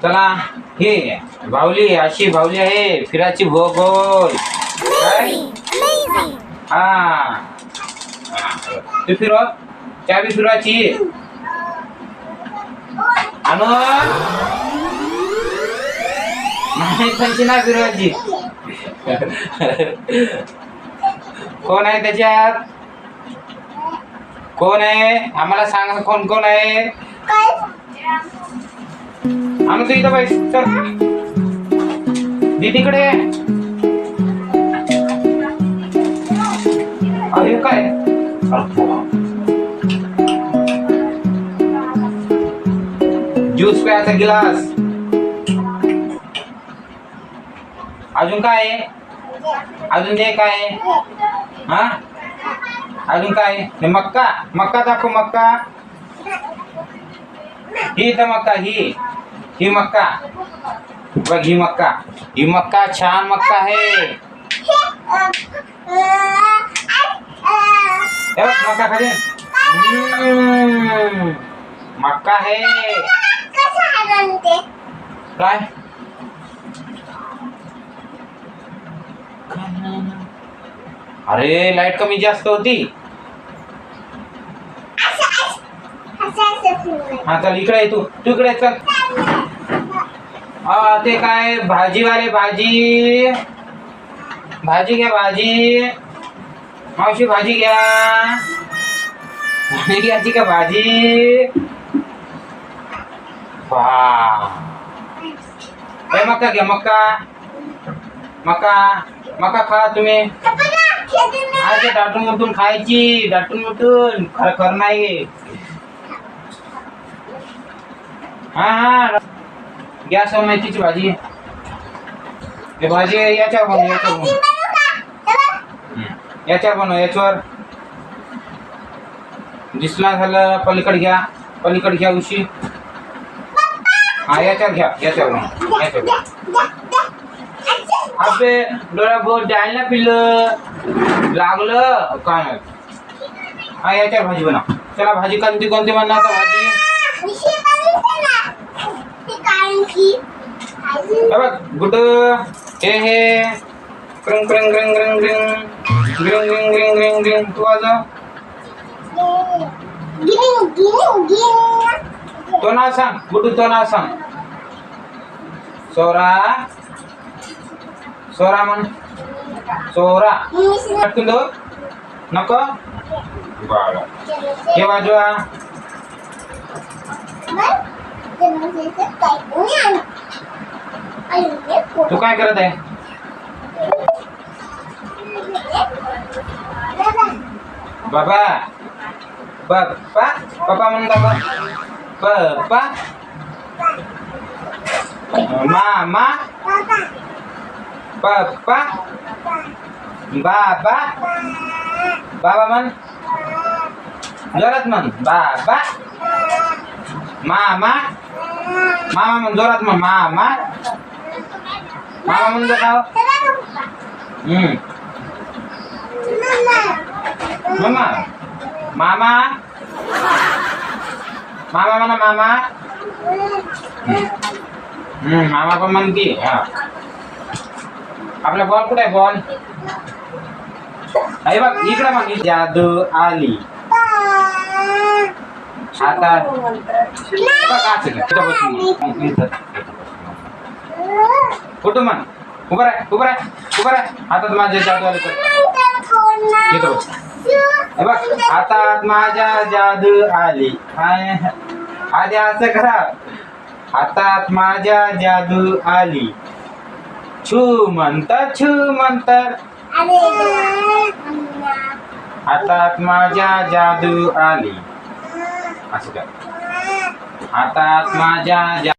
चला हे बाहुली अशी बाहुली आहे फिराची गोल काय हा तू फिरव चाबी फिरवायची आणू नाही त्यांची नाही फिरवायची कोण आहे त्याच्यात कोण आहे आम्हाला सांग कोण कोण आहे आणू तू इथं बैस चल दीदीकडे अरे काय ज्यूस प्यायचा गिलास अजून काय आहे अजून ते काय आहे हा अजून काय आहे मक्का मक्का दाखव मक्का ही तर मक्का ही मक्का बघ ही मक्का छान मक्का आहे मक्का खाली मक्का है काय अरे लाईट कमी जास्त होती हा चल इकडे तू इकडे चल ते काय भाजीवाले भाजी घ्या भाजी मावशी भाजी घ्या घ्यायची का भाजी मक्का घ्या मक्का खा तुम्ही दाटून मुटून खायची दाटून मुटून खर नाही हा गॅस मेथीची भाजी हे भाजी याच्यावर बनव याच्यावर दिसला झालं पलीकडे घ्या उशी हा याच्यावर घ्या अबे डोळा बोट द्यायला पिल्लं लागलं काय नाही हा याच्यावर भाजी बनव चला भाजी कोणती बनणार भाजी गुड हे क्रंग क्रंग क्रंग क्रंग क्रंग ग्रिंग ग्रिंग ग्रिंग ग्रिंग तू आज तो नाव सांग गुड्डू तो नाव सांग सोरा म्हण सोरा नको हे वाजवा तू काय करत आहे बाबा पप्पा म्हणून पप्पा मामा पप्पा बाबा म्हण जोरात म्हण बाबा मामा म्हण जोरात म्हण मामा म्हण जाव मामा म्हणा मामा पण म्हणती हा आपला बॉल कुठे आहे बॉल अरे बघ इकडे मग जादू आली आता कुठं म्हण उभं राह हातात माझ्या जादू आली इथं बघ हातात माझ्या जादू आली आधी असं करा हातात माझ्या जादू आली छू म्हणतात हातात माझ्या जादू आली असं कर हातात माझ्या